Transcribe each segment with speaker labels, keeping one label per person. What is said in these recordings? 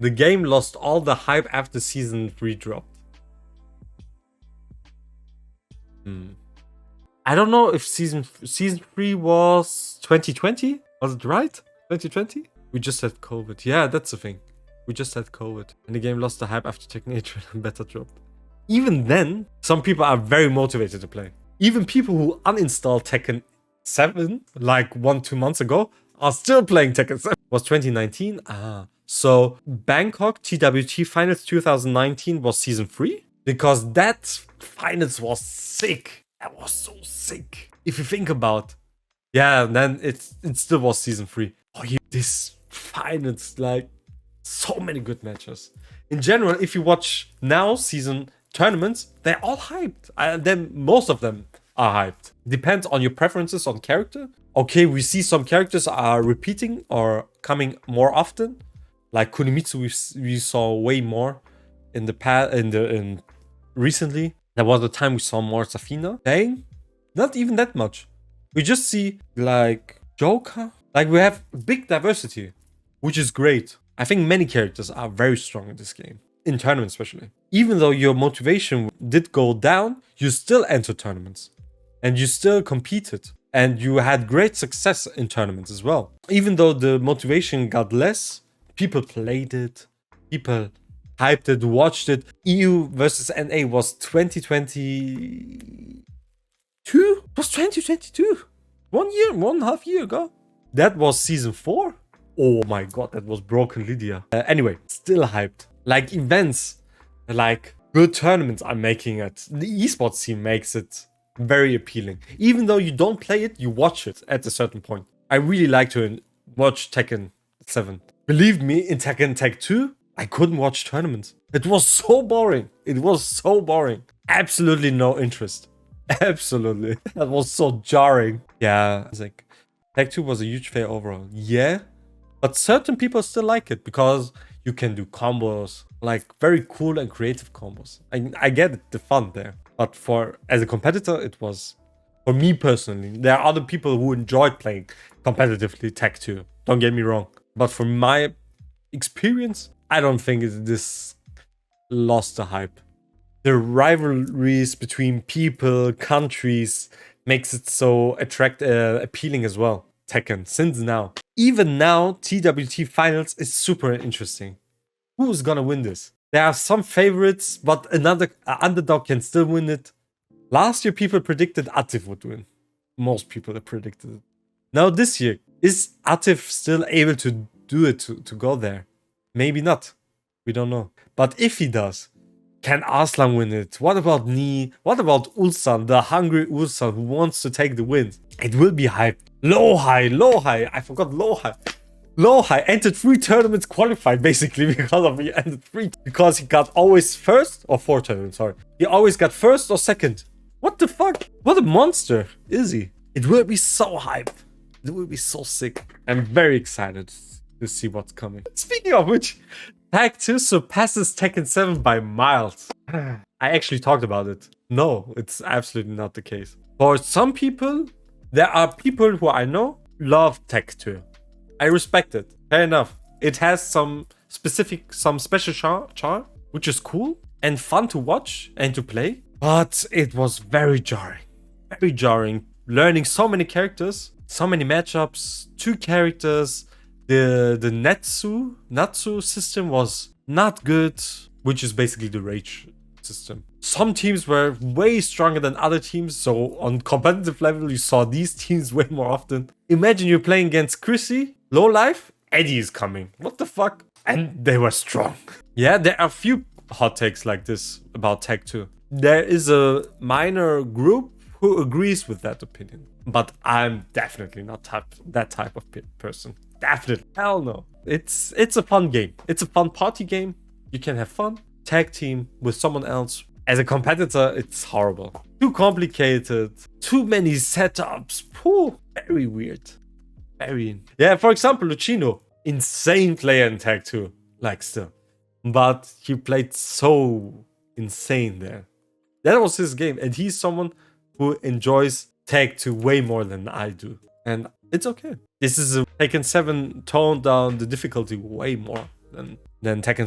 Speaker 1: The game lost all the hype after Season 3 dropped. I don't know if season 3 was 2020. Was it right? 2020? We just had COVID. Yeah, that's the thing. We just had COVID. And the game lost the hype after Tekken8 and beta dropped. Even then, some people are very motivated to play. Even people who uninstalled Tekken7 like 1-2 months ago are still playing Tekken7. Was 2019? So Bangkok TWT Finals 2019 was Season 3? Because that Finals was sick. That was so sick. If you think about, yeah, then it still was Season 3. Oh yeah, this Finals, like, so many good matches. In general, if you watch now season tournaments, they're all hyped. Then most of them are hyped. Depends on your preferences on character. Okay, we see some characters are repeating or coming more often. Like Kunimitsu, we saw way more in the past. In recently, there was a time we saw more Safina. Dang, not even that much. We just see like Joker. Like we have big diversity, which is great. I think many characters are very strong in this game, in tournaments especially. Even though your motivation did go down, you still entered tournaments and you still competed and you had great success in tournaments as well. Even though the motivation got less, people played it, people hyped it, watched it. EU versus NA was 2022? It was 2022. 1.5 year ago. That was Season 4. Oh my god, that was Broken Lydia. Anyway, still hyped. Like events, like good tournaments are making it. The esports scene makes it very appealing. Even though you don't play it, you watch it at a certain point. I really like to watch Tekken 7. Believe me, in Tekken Tag 2, I couldn't watch tournaments. It was so boring. It was so boring. Absolutely no interest. Absolutely. That was so jarring. Yeah, it's like Tag 2 was a huge fail overall. Yeah. But certain people still like it because you can do combos, like very cool and creative combos. I get it, the fun there. But as a competitor, it was, for me personally, there are other people who enjoyed playing competitively Tag 2. Don't get me wrong. But for my experience, I don't think this lost the hype. The rivalries between people, countries, makes it so appealing as well. Tekken, since now. Even now, TWT Finals is super interesting. Who's gonna win this? There are some favorites, but another underdog can still win it. Last year, people predicted Atif would win. Most people have predicted it. Now this year, is Atif still able to do it, to go there? Maybe not. We don't know. But if he does, can Arslan win it? What about Ni? What about Ulsan, the hungry Ulsan who wants to take the win? It will be hyped. Low high. I forgot low high. Low high entered 3 tournaments qualified basically because of he entered 3. Because he got always first or 4 tournaments, sorry. He always got first or second. What the fuck? What a monster is he? It will be so hyped. It will be so sick. I'm very excited to see what's coming. Speaking of which, Tag 2 surpasses Tekken 7 by miles. I actually talked about it. No, it's absolutely not the case. For some people, there are people who I know love Tag 2. I respect it. Fair enough. It has some special charm, which is cool and fun to watch and to play. But it was very jarring. Very jarring. Learning so many characters, so many matchups, 2 characters. The Natsu system was not good, which is basically the rage system. Some teams were way stronger than other teams, so on competitive level you saw these teams way more often. Imagine you're playing against Chrissy, low life, Eddie is coming. What the fuck? And they were strong. Yeah, there are a few hot takes like this about Tag 2. There is a minor group who agrees with that opinion, but I'm definitely not that type of person. Definitely. Hell no. It's a fun game. It's a fun party game. You can have fun. Tag team with someone else. As a competitor, it's horrible. Too complicated. Too many setups. Pooh. Very weird. Yeah, for example, Lucino. Insane player in Tag 2. Like still. But he played so insane there. That was his game. And he's someone who enjoys Tag 2 way more than I do. And it's okay. This is a Tekken 7 toned down the difficulty way more than than Tech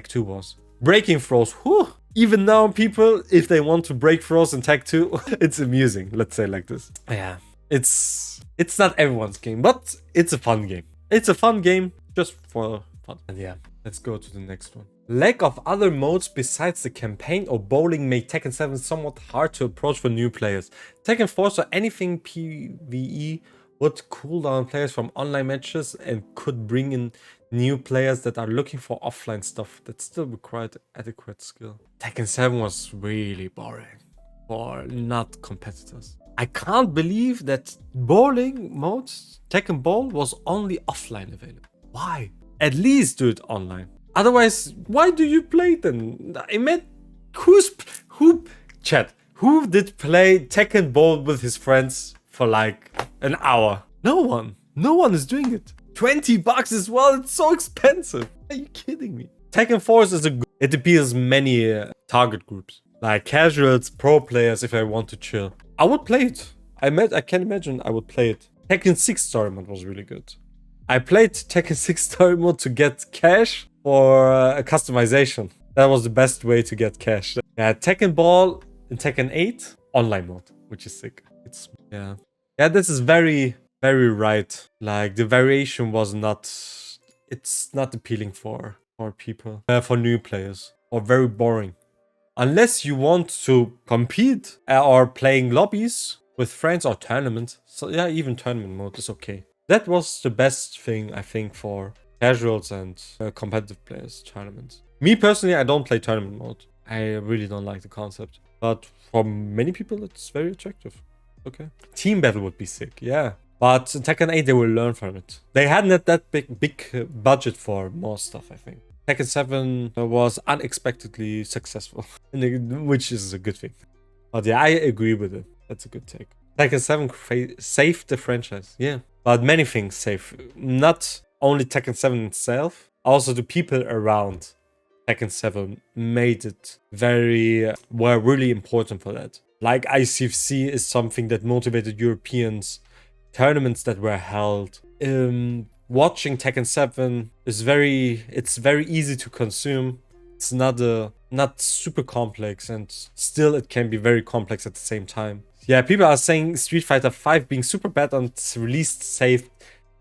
Speaker 1: 2 was. Breaking throws, whew. Even now, people, if they want to break throws in Tech 2, it's amusing. Let's say like this. Yeah, it's not everyone's game, but it's a fun game. It's a fun game just for fun. And yeah, let's go to the next one. Lack of other modes besides the campaign or bowling made Tekken 7 somewhat hard to approach for new players. Tekken 4 saw anything PvE would cool down players from online matches and could bring in new players that are looking for offline stuff that still required adequate skill. Tekken 7 was really boring for not competitors. I can't believe that bowling modes, Tekken Bowl, was only offline available. Why? At least do it online. Otherwise, why do you play then? I meant, who did play Tekken Bowl with his friends for like an hour? No one. No one is doing it. $20 as well. It's so expensive. Are you kidding me? Tekken 4 is it appeals many target groups, like casuals, pro players. If I want to chill, I would play it. I can imagine I would play it. Tekken 6 story mode was really good. I played Tekken 6 story mode to get cash for a customization. That was the best way to get cash. Yeah, Tekken Ball in Tekken 8 online mode, which is sick. Yeah, this is very right. Like the variation was it's not appealing for people, for new players, or very boring. Unless you want to compete or playing lobbies with friends or tournament. So yeah, even tournament mode is okay. That was the best thing, I think, for casuals and competitive players, tournaments. Me personally, I don't play tournament mode. I really don't like the concept. But for many people, it's very attractive. Okay. Team battle would be sick, yeah. But in Tekken 8, they will learn from it. They hadn't that big budget for more stuff, I think. Tekken 7 was unexpectedly successful, which is a good thing. But yeah, I agree with it. That's a good take. Tekken 7 saved the franchise, yeah. But many things save. Not only Tekken 7 itself, also the people around Tekken 7 made it were really important for that. Like ICFC is something that motivated Europeans. Tournaments that were held. Watching Tekken 7 is very easy to consume. It's not super complex, and still it can be very complex at the same time. Yeah, people are saying Street Fighter 5 being super bad on its release saved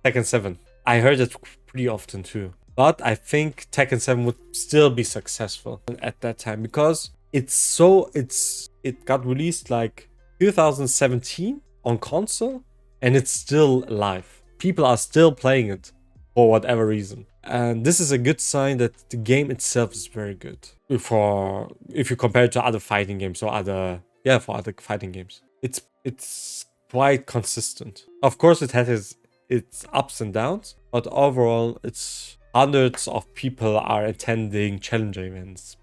Speaker 1: Tekken 7. I heard it pretty often too. But I think Tekken 7 would still be successful at that time because it got released like 2017 on console. And it's still alive. People are still playing it for whatever reason. And this is a good sign that the game itself is very good. If you compare it to other fighting games or other fighting games. It's quite consistent. Of course it has its ups and downs, but overall it's hundreds of people are attending challenger events.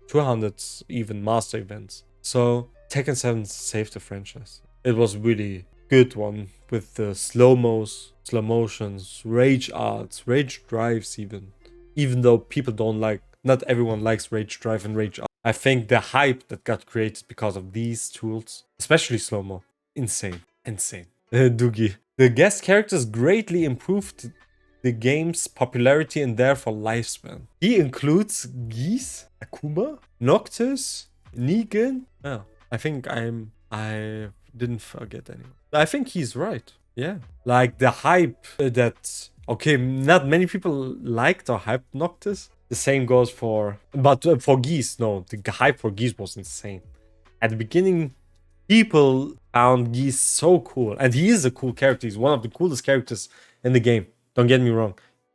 Speaker 1: 200 even master events. So Tekken 7 saved the franchise. It was really good one with the slow motions, rage arts, rage drives even though people not everyone likes rage drive and rage art. I think the hype that got created because of these tools, especially slow-mo, insane. Doogie. The guest characters greatly improved the game's popularity and therefore lifespan. He includes Geese, Akuma, Noctis, Negan. Oh, I think I didn't forget anyone. I think he's right. Yeah. Like the hype not many people liked or hyped Noctis. The same goes for Geese. No, the hype for Geese was insane. At the beginning, people found Geese so cool. And he is a cool character. He's one of the coolest characters in the game. Don't get me wrong.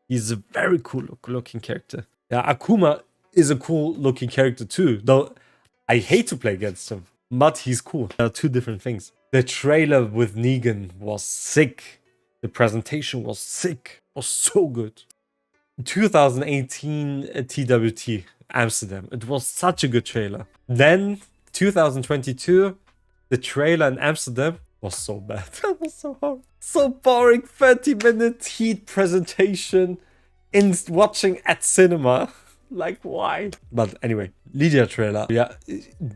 Speaker 1: He's a very cool looking character. Yeah, Akuma is a cool looking character too. Though I hate to play against him. But he's cool. There are two different things. The trailer with Negan was sick. The presentation was sick. It was so good. 2018 TWT Amsterdam. It was such a good trailer. Then 2022, the trailer in Amsterdam was so bad. That was so hard. So boring. 30-minute heat presentation in watching at cinema. Like, why? But anyway, Lydia trailer. Yeah.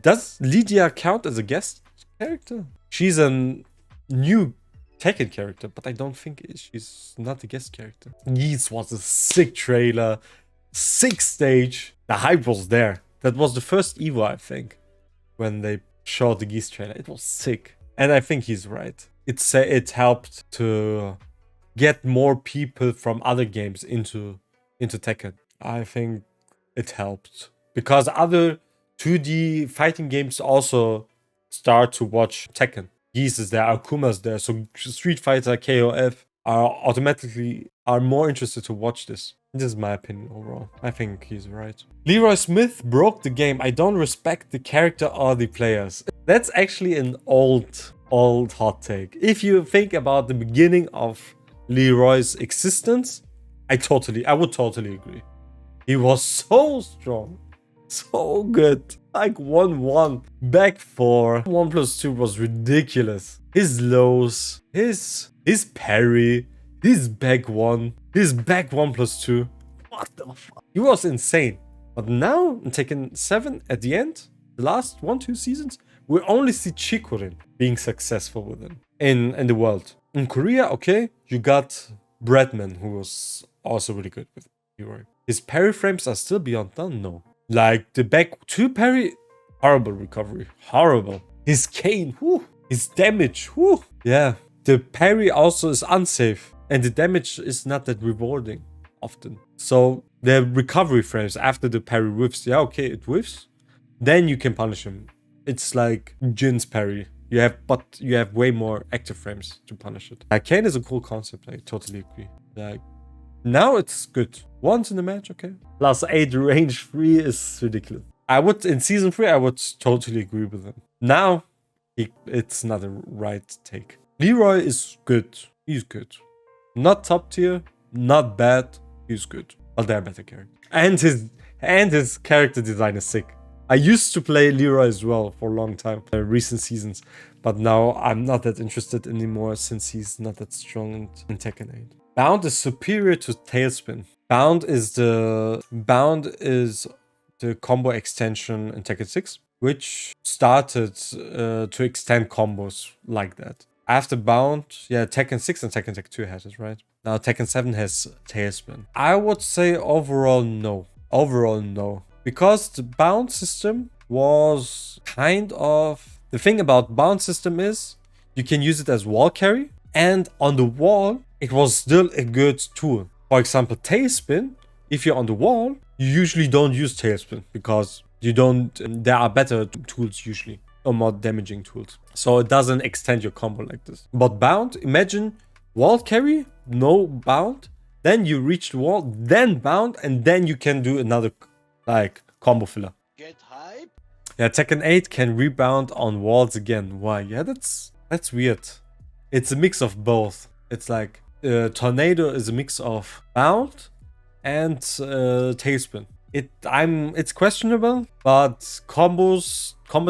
Speaker 1: Does Lydia count as a guest character? She's a new Tekken character, but I don't think she's not a guest character. Geese was a sick trailer. Sick stage. The hype was there. That was the first Evo, I think, when they showed the Geese trailer. It was sick. And I think he's right. It helped to get more people from other games into Tekken. I think it helped. Because other 2D fighting games also start to watch Tekken. Geese is there, Akuma's there, so Street Fighter, KOF are more interested to watch this. This is my opinion overall. I think he's right. Leroy Smith broke the game. I don't respect the character or the players. That's actually an old hot take. If you think about the beginning of Leroy's existence, I would totally agree. He was so strong, so good. Like 1-1, back 4, 1+2 was ridiculous. His lows, his parry, his back 1, his back 1+2. What the fuck? He was insane. But now in Tekken 7 at the end, the last 1-2 seasons, we only see Chikurin being successful with him in the world. In Korea, okay, you got Bradman, who was also really good with Leroy. His parry frames are still beyond done, no. Like the back 2 parry, horrible recovery, horrible. His cane, whew, his damage, whew. Yeah, the parry also is unsafe and the damage is not that rewarding often. So the recovery frames after the parry whiffs, yeah, okay, it whiffs. Then you can punish him. It's like Jin's parry. You have way more active frames to punish it. Cane is a cool concept, I totally agree. Like, now it's good. Once in the match, okay. +8 range 3 is ridiculous. In season 3, I would totally agree with him. Now, it's not a right take. Leroy is good. He's good. Not top tier, not bad. He's good. But they're better characters. And his character design is sick. I used to play Leroy as well for a long time, recent seasons. But now I'm not that interested anymore since he's not that strong in Tekken 8. Bound is superior to Tailspin. Bound is the combo extension in Tekken 6, which started to extend combos like that. After Bound, yeah, Tekken 6 and Tekken 2 has it, right? Now Tekken 7 has Tailspin. I would say overall no. Overall no. Because the Bound system was kind of... The thing about Bound system is you can use it as wall carry, and on the wall it was still a good tool. For example, Tailspin, if you're on the wall, you usually don't use Tailspin because there are better tools usually, or more damaging tools. So it doesn't extend your combo like this. But Bound, imagine wall carry, no Bound, then you reach the wall, then Bound, and then you can do another like combo filler.
Speaker 2: Get hype?
Speaker 1: Yeah, Tekken 8 can rebound on walls again. Why? Yeah, that's weird. It's a mix of both. It's like Tornado is a mix of Bound and Tailspin. It's questionable, but combo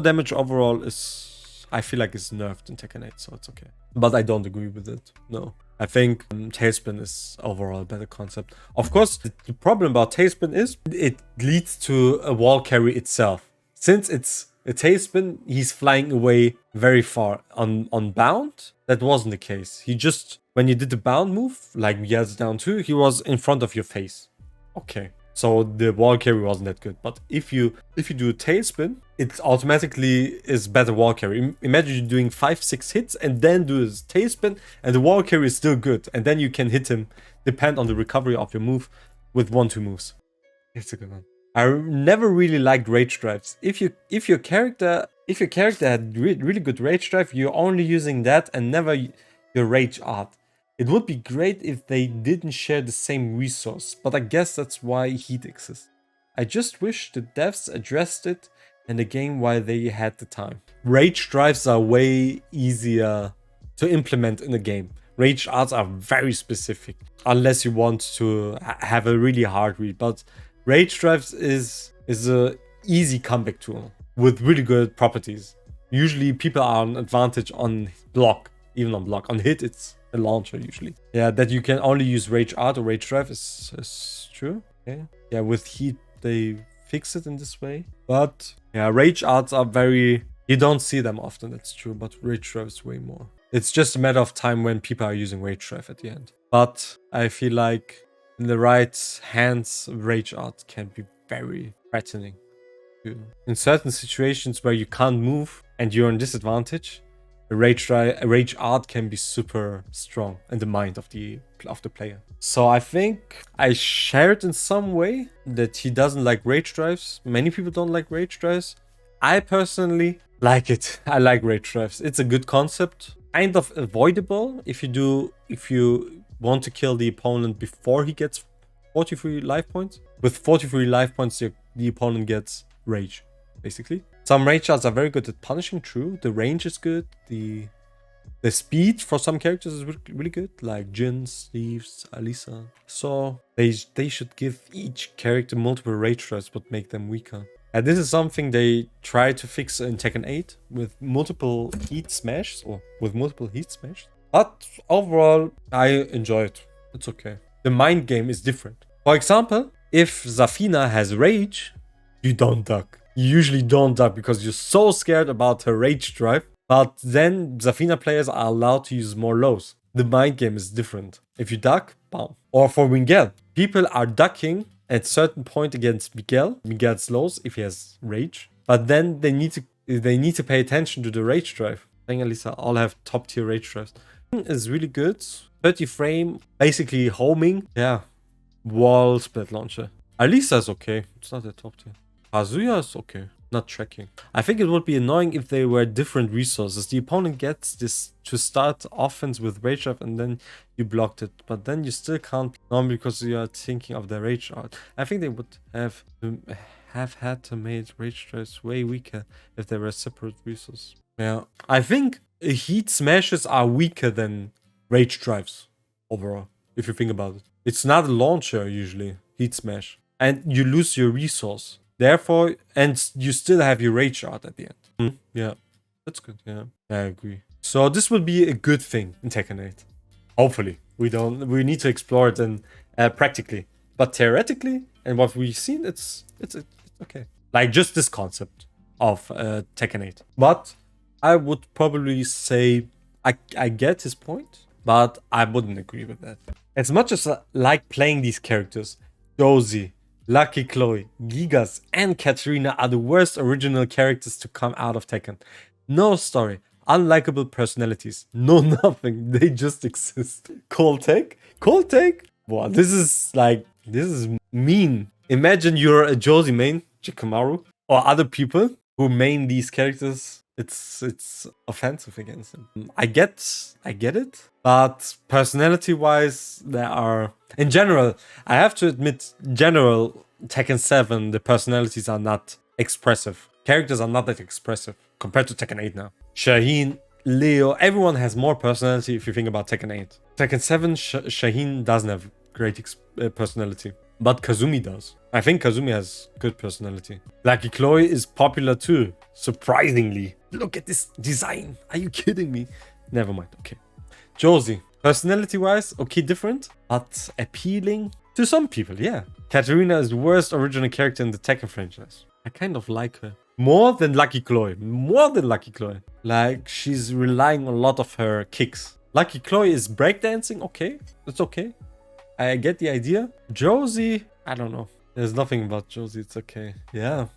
Speaker 1: damage overall is, I feel like, it's nerfed in Tekken 8, so it's okay. But I don't agree with it. No. I think Tailspin is overall a better concept. Of course, the problem about Tailspin is it leads to a wall carry itself. Since it's a Tailspin, he's flying away very far. On Bound, that wasn't the case. He just, when you did the Bound move, like Miguel's down 2, he was in front of your face. Okay. So the wall carry wasn't that good. But if you do a Tailspin, it automatically is better wall carry. Imagine you're doing 5-6 hits and then do a Tailspin and the wall carry is still good. And then you can hit him, depend on the recovery of your move, with 1-2 moves. It's a good one. I never really liked rage drives. If your character had really good rage drive, you're only using that and never your rage art. It would be great if they didn't share the same resource, but I guess that's why Heat exists. I just wish the devs addressed it in the game while they had the time. Rage drives are way easier to implement in a game. Rage arts are very specific, unless you want to have a really hard read. But rage drives is a easy comeback tool with really good properties. Usually people are on advantage on block, even on block. On hit, it's a launcher usually. Yeah, that you can only use rage art or rage drive is true. Okay. Yeah, with heat they fix it in this way. But yeah, rage arts are very, you don't see them often, that's true, but rage drive is way more. It's just a matter of time when people are using rage drive at the end. But I feel like in the right hands, rage art can be very threatening. In certain situations where you can't move and you're in disadvantage, a rage art can be super strong in the mind of the player. So I think I shared in some way that he doesn't like rage drives. Many people don't like rage drives. I personally like it. I like rage drives. It's a good concept. Kind of avoidable if you want to kill the opponent before he gets 43 life points. With 43 life points, the opponent gets rage, basically. Some rage arts are very good at punishing, true. The range is good. The speed for some characters is really good, like Jin, Steve's, Alisa. So they should give each character multiple rage drives but make them weaker. And this is something they try to fix in Tekken 8 with multiple heat smashes, or with multiple heat smashes. But overall, I enjoy it. It's okay. The mind game is different. For example, if Zafina has rage, you don't duck. You usually don't duck because you're so scared about her rage drive. But then Zafina players are allowed to use more lows. The mind game is different. If you duck, bam. Or for Miguel, people are ducking at certain point against Miguel's lows if he has rage. But then they need to pay attention to the rage drive. I think Alisa all have top tier rage drives. Is really good. 30 frame, basically homing. Yeah. Wall split launcher. Alisa is okay. It's not a top tier. Kazuya is okay. Not tracking. I think it would be annoying if they were different resources. The opponent gets this to start offense with rage drive and then you blocked it. But then you still can't normally because you are thinking of the rage art. I think they would have had to make rage drives way weaker if they were separate resources. Yeah. I think heat smashes are weaker than rage drives overall, if you think about it. It's not a launcher usually, heat smash. And you lose your resource. Therefore, and you still have your rage art at the end. Yeah, that's good. Yeah, I agree. So this will be a good thing in Tekken 8. Hopefully, we need to explore it and practically, but theoretically, and what we've seen, it's okay. Like just this concept of Tekken 8. But I would probably say I get his point, but I wouldn't agree with that. As much as I like playing these characters, Josie, Lucky Chloe, Gigas, and Katarina are the worst original characters to come out of Tekken. No story, unlikable personalities, no nothing, they just exist. Cold take? Cold take? Wow, this is mean. Imagine you're a Josie main, Chikamaru, or other people who main these characters. It's offensive against him. I get it, but personality-wise, there are... In general, I have to admit, general Tekken 7, the personalities are not expressive. Characters are not that expressive compared to Tekken 8 now. Shaheen, Leo, everyone has more personality if you think about Tekken 8. Tekken 7, Shaheen doesn't have great personality, but Kazumi does. I think Kazumi has good personality. Lucky Chloe is popular too, surprisingly. Look at this design. Are you kidding me? Never mind. Okay. Josie. Personality-wise, okay, different, but appealing to some people, yeah. Katarina is the worst original character in the Tekken franchise. I kind of like her. More than Lucky Chloe. More than Lucky Chloe. Like, she's relying on a lot of her kicks. Lucky Chloe is breakdancing, okay. It's okay. I get the idea. Josie, I don't know. There's nothing about Josie, it's okay. Yeah.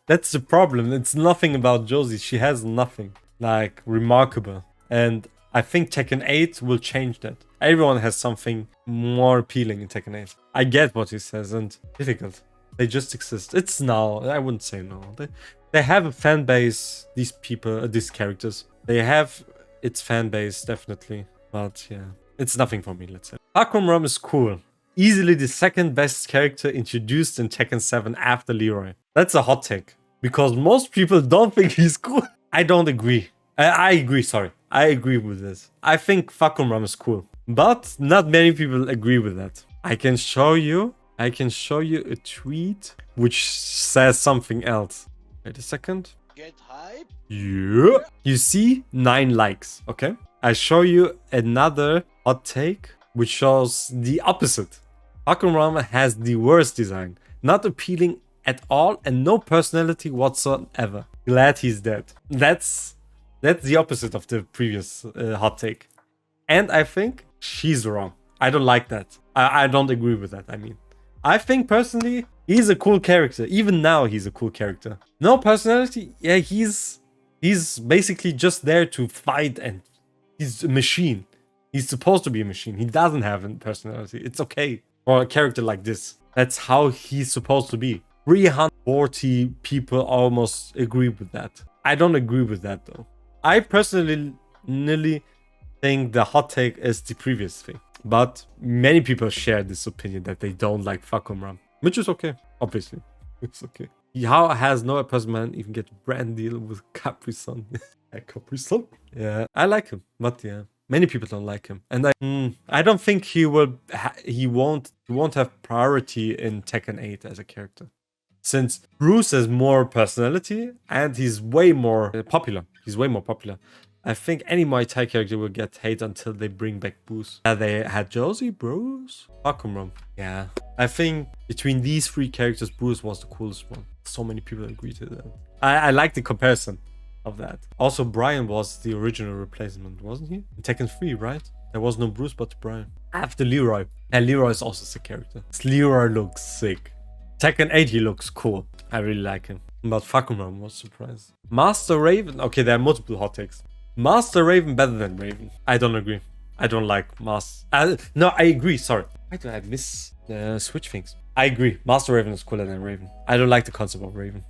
Speaker 1: That's the problem. It's nothing about Josie. She has nothing like remarkable. And I think Tekken 8 will change that. Everyone has something more appealing in Tekken 8. I get what he says and difficult. They just exist. It's now. I wouldn't say no. They have a fan base, these people, these characters. They have its fan base, definitely. But yeah, it's nothing for me, let's say. Hakuram is cool. Easily the second best character introduced in Tekken 7 after Leroy. That's a hot take. Because most people don't think he's cool. I don't agree. I agree, sorry. I agree with this. I think Fakumram is cool. But not many people agree with that. I can show you a tweet which says something else. Wait a second.
Speaker 2: Get hype?
Speaker 1: Yeah. You see 9 likes, okay? I show you another hot take which shows the opposite. Fakumram has the worst design. Not appealing at all and no personality whatsoever. Glad he's dead. That's the opposite of the previous hot take. And I think she's wrong. I don't like that. I don't agree with that. I mean, I think personally, he's a cool character. Even now, he's a cool character. No personality. Yeah, he's basically just there to fight, and he's a machine. He's supposed to be a machine. He doesn't have a personality. It's okay for a character like this. That's how he's supposed to be. 340 people almost agree with that. I don't agree with that though. I personally nearly think the hot take is the previous thing. But many people share this opinion that they don't like Fakumram. Which is okay, obviously. It's okay. How has no person man even get a brand deal with Capri Sun? Capri Sun? Yeah, I like him, but yeah, many people don't like him, and I don't think he will. He won't have priority in Tekken 8 as a character, since Bruce has more personality and he's way more popular. He's way more popular. I think any Muay Thai character will get hate until they bring back Bruce. They had Josie, Bruce, Fakumram. Yeah, I think between these three characters, Bruce was the coolest one. So many people agree to that. I like the comparison of that. Also, Brian was the original replacement, wasn't he? In Tekken 3, right? There was no Bruce but Brian. After Leroy. And Leroy is also a sick character. Leroy looks sick. Tekken 8, he looks cool. I really like him. But Fakumram was surprised. Master Raven. Okay, there are multiple hot takes. Master Raven better than Raven. I don't agree. I don't like Master. No, I agree. Sorry. Why do I miss switch things? I agree. Master Raven is cooler than Raven. I don't like the concept of Raven.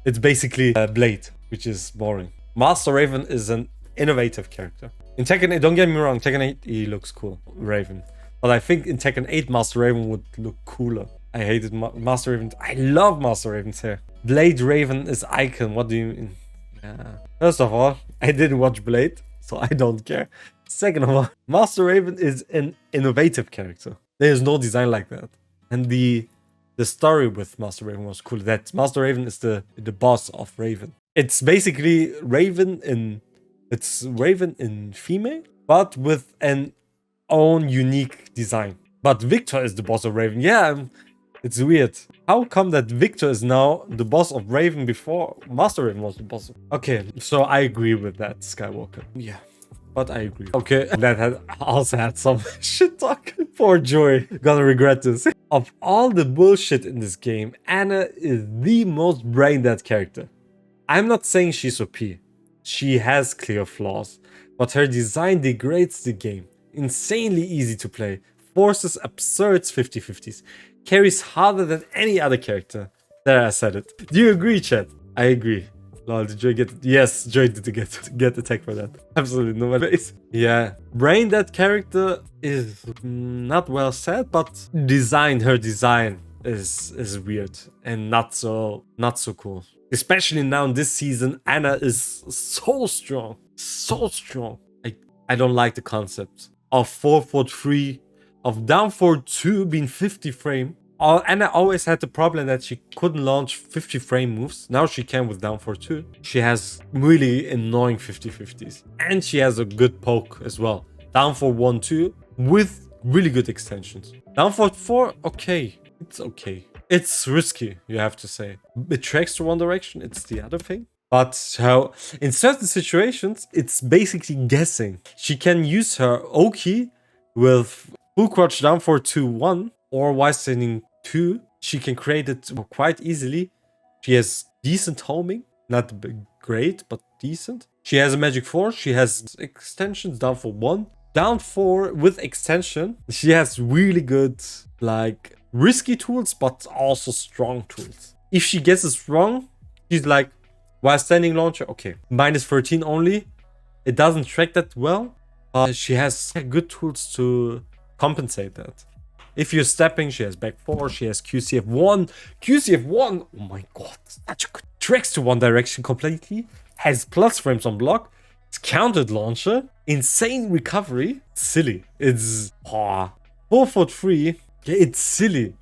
Speaker 1: It's basically a Blade, which is boring. Master Raven is an innovative character. In Tekken 8, don't get me wrong, Tekken 8, he looks cool, Raven. But I think in Tekken 8, Master Raven would look cooler. I hated Master Raven. I love Master Raven's hair. Blade Raven is icon. What do you mean? Yeah. First of all, I didn't watch Blade, so I don't care. Second of all, Master Raven is an innovative character. There is no design like that. And the story with Master Raven was cool. That Master Raven is the boss of Raven. It's basically Raven in female, but with an own unique design. But Victor is the boss of Raven. Yeah, it's weird. How come that Victor is now the boss of Raven before Master Raven was the boss of... Okay, so I agree with that, Skywalker. Yeah, but I agree. Okay, that also had some shit talk. Poor Joy. Gonna regret this. Of all the bullshit in this game, Anna is the most brain-dead character. I'm not saying she's OP. She has clear flaws, but her design degrades the game. Insanely easy to play. Forces absurd 50-50s. Carries harder than any other character. There, I said it. Do you agree, chat? I agree. Lol, did Joy get... Yes, Joy did get attacked for that. Absolutely no face. Yeah. Brain that character is not well said, but her design is weird and not so cool. Especially now in this season, Anna is so strong. So strong. I don't like the concept of 443, of down for 2 being 50 frame. Anna always had the problem that she couldn't launch 50 frame moves. Now she can with down for 2. She has really annoying 50-50s. And she has a good poke as well. Down for 1-2 with really good extensions. Down for 4, okay. It's okay. It's risky, you have to say. It tracks to one direction, it's the other thing. But in certain situations, it's basically guessing. She can use her Oki with full crouch down for 2-1 or while standing 2. She can create it quite easily. She has decent homing, not great, but decent. She has a magic 4. She has extensions down for 1. Down 4 with extension. She has really good, like, risky tools, but also strong tools. If she gets it wrong, she's like, while standing launcher, okay, minus 13 only. It doesn't track that well, but she has good tools to compensate that. If you're stepping, she has back 4, she has QCF1. QCF1, oh my god, such a good. Tracks to one direction completely, has plus frames on block, it's counted launcher, insane recovery, silly. It's 443. It's silly.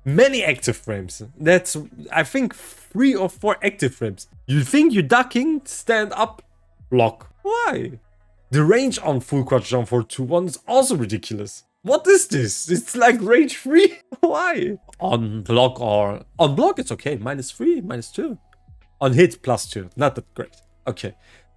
Speaker 1: Many active frames. That's, I think, 3 or 4 active frames. You think you're ducking, stand up, block. Why? The range on full crouch jump for 2-1 is also ridiculous. What is this? It's like range 3. Why? On block it's okay. -3, -2. On hit +2. Not that great. Okay.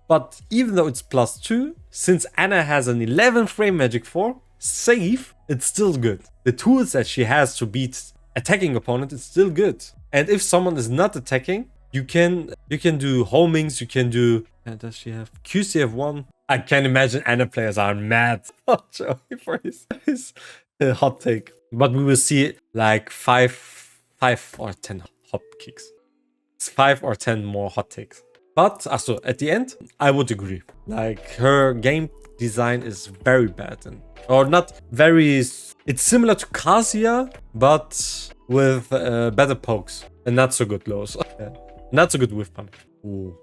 Speaker 1: But even though it's +2, since Anna has an 11 frame magic 4, safe, it's still good. The tools that she has to beat attacking opponent is still good. And if someone is not attacking, you can do homings, you can do, and does she have QCF1? I can imagine Anna players are mad for his hot take. But we will see like 5 or 10 hot kicks. It's 5 or 10 more hot takes. But also at the end, I would agree. Like her game design is very bad, or not very. It's similar to Kazuya, but with better pokes and not so good lows. Not so good whiff pump. Ooh.